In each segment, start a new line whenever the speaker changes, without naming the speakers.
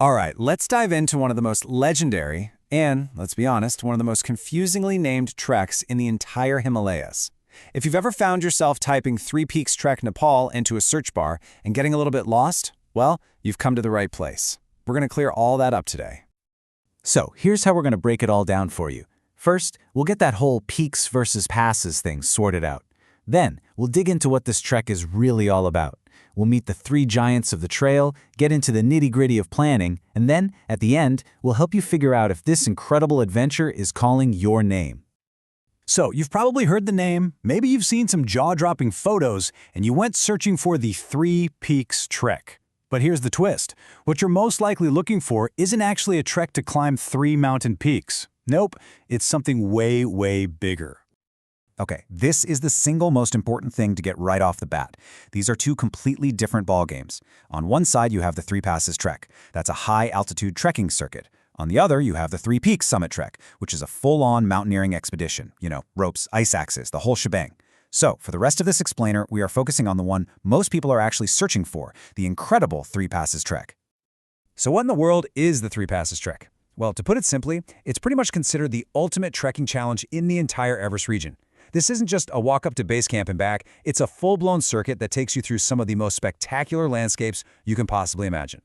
All right, let's dive into one of the most legendary and, let's be honest, one of the most confusingly named treks in the entire Himalayas. If you've ever found yourself typing Peaks Trek Nepal into a search bar and getting a little bit lost, well, you've come to the right place. We're going to clear all that up today.
So here's how we're going to break it all down for you. First, we'll get that whole peaks versus passes thing sorted out. Then, we'll dig into what this trek is really all about. We'll meet the three giants of the trail, get into the nitty-gritty of planning, and then, at the end, we'll help you figure out if this incredible adventure is calling your name.
So, you've probably heard the name, maybe you've seen some jaw-dropping photos, and you went searching for the Peaks Trek. But here's the twist. What you're most likely looking for isn't actually a trek to climb 3 mountain peaks. Nope, it's something way, way bigger.
Okay, this is the single most important thing to get right off the bat. These are two completely different ballgames. On one side, you have the Three Passes Trek. That's a high-altitude trekking circuit. On the other, you have the Three Peaks Summit Trek, which is a full-on mountaineering expedition. You know, ropes, ice axes, the whole shebang. So, for the rest of this explainer, we are focusing on the one most people are actually searching for, the incredible Three Passes Trek.
So what in the world is the Three Passes Trek? Well, to put it simply, it's pretty much considered the ultimate trekking challenge in the entire Everest region. This isn't just a walk up to base camp and back, it's a full-blown circuit that takes you through some of the most spectacular landscapes you can possibly imagine.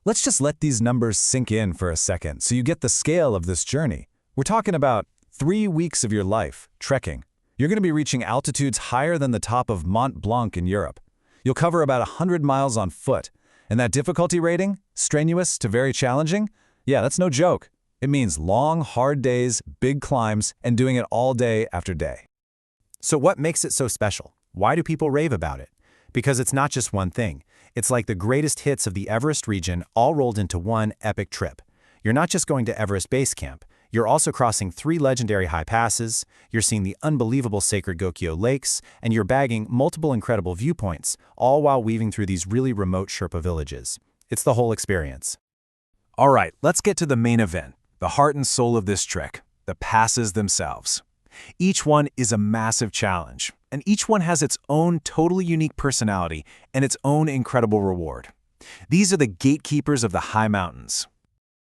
Let's just let these numbers sink in for a second so you get the scale of this journey. We're talking about 3 weeks of your life trekking. You're going to be reaching altitudes higher than the top of Mont Blanc in Europe. You'll cover about 100 miles on foot. And that difficulty rating, strenuous to very challenging, yeah, that's no joke. It means long, hard days, big climbs, and doing it all day after day.
So what makes it so special? Why do people rave about it? Because it's not just one thing. It's like the greatest hits of the Everest region all rolled into one epic trip. You're not just going to Everest Base Camp. You're also crossing 3 legendary high passes, you're seeing the unbelievable sacred Gokyo lakes, and you're bagging multiple incredible viewpoints, all while weaving through these really remote Sherpa villages. It's the whole experience.
All right, let's get to the main event, the heart and soul of this trek, the passes themselves. Each one is a massive challenge, and each one has its own totally unique personality and its own incredible reward. These are the gatekeepers of the high mountains.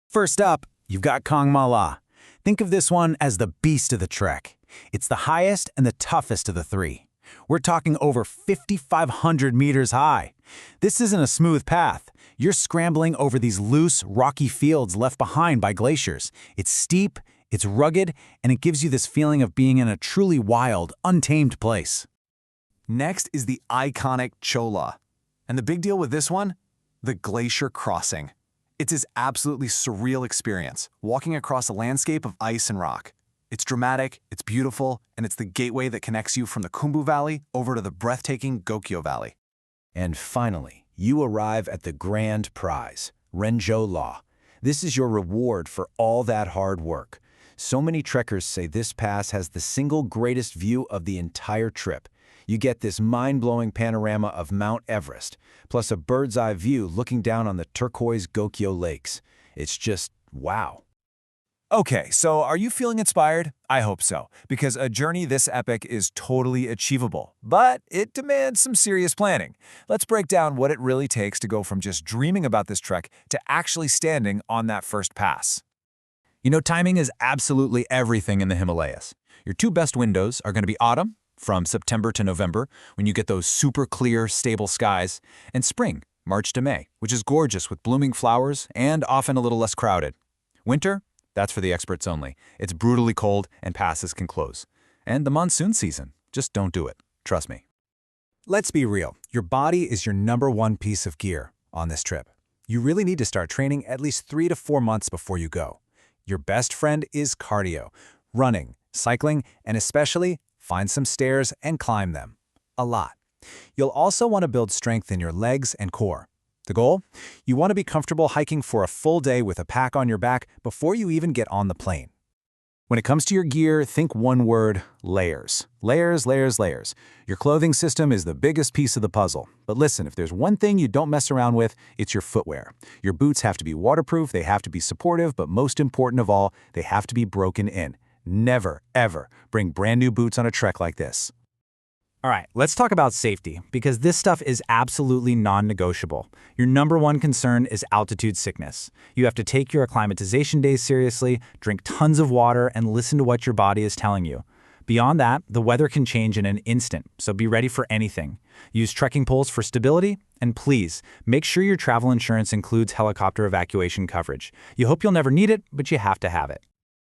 First up, you've got Kongma. Think of this one as the beast of the trek. It's the highest and the toughest of the 3. We're talking over 5,500 meters high. This isn't a smooth path. You're scrambling over these loose, rocky fields left behind by glaciers. It's steep, it's rugged, and it gives you this feeling of being in a truly wild, untamed place. Next is the iconic Cho La. And the big deal with this one? The glacier crossing. It's this absolutely surreal experience, walking across a landscape of ice and rock. It's dramatic, it's beautiful, and it's the gateway that connects you from the Khumbu Valley over to the breathtaking Gokyo Valley.
And finally, you arrive at the grand prize, Renjo La. This is your reward for all that hard work. So many trekkers say this pass has the single greatest view of the entire trip. You get this mind-blowing panorama of Mount Everest, plus a bird's-eye view looking down on the turquoise Gokyo lakes. It's just wow.
Okay, so are you feeling inspired? I hope so, because a journey this epic is totally achievable, but it demands some serious planning. Let's break down what it really takes to go from just dreaming about this trek to actually standing on that first pass. You know, timing is absolutely everything in the Himalayas. Your 2 best windows are going to be autumn, from September to November, when you get those super clear, stable skies, and spring, March to May, which is gorgeous with blooming flowers and often a little less crowded. Winter, that's for the experts only. It's brutally cold and passes can close. And the monsoon season, just don't do it. Trust me. Let's be real. Your body is your #1 piece of gear on this trip. You really need to start training at least 3 to 4 months before you go. Your best friend is cardio, running, cycling, and especially find some stairs and climb them. A lot. You'll also want to build strength in your legs and core. The goal? You want to be comfortable hiking for a full day with a pack on your back before you even get on the plane. When it comes to your gear, think one word: layers. Layers, layers, layers. Your clothing system is the biggest piece of the puzzle. But listen, if there's one thing you don't mess around with, it's your footwear. Your boots have to be waterproof, they have to be supportive, but most important of all, they have to be broken in. Never, ever bring brand new boots on a trek like this.
All right, let's talk about safety, because this stuff is absolutely non-negotiable. Your number one concern is altitude sickness. You have to take your acclimatization days seriously, drink tons of water, and listen to what your body is telling you. Beyond that, the weather can change in an instant, so be ready for anything. Use trekking poles for stability, and please, make sure your travel insurance includes helicopter evacuation coverage. You hope you'll never need it, but you have to have it.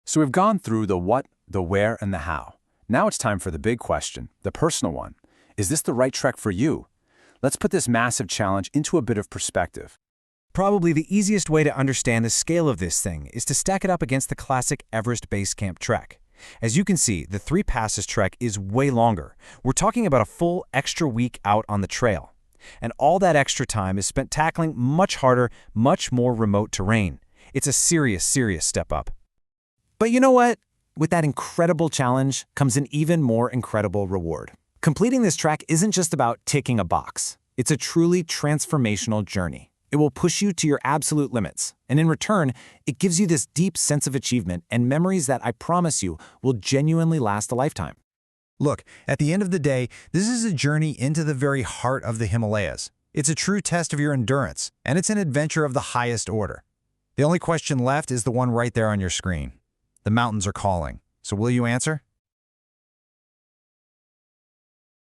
So we've gone through the what, the where, and the how. Now it's time for the big question, the personal one. Is this the right trek for you? Let's put this massive challenge into a bit of perspective.
Probably the easiest way to understand the scale of this thing is to stack it up against the classic Everest Base Camp trek. As you can see, the Three Passes trek is way longer. We're talking about a full extra week out on the trail. And all that extra time is spent tackling much harder, much more remote terrain. It's a serious step up.
But you know what? With that incredible challenge comes an even more incredible reward. Completing this trek isn't just about ticking a box. It's a truly transformational journey. It will push you to your absolute limits, and in return, it gives you this deep sense of achievement and memories that I promise you will genuinely last a lifetime.
Look, at the end of the day, this is a journey into the very heart of the Himalayas. It's a true test of your endurance, and it's an adventure of the highest order. The only question left is the one right there on your screen. The mountains are calling. So will you answer?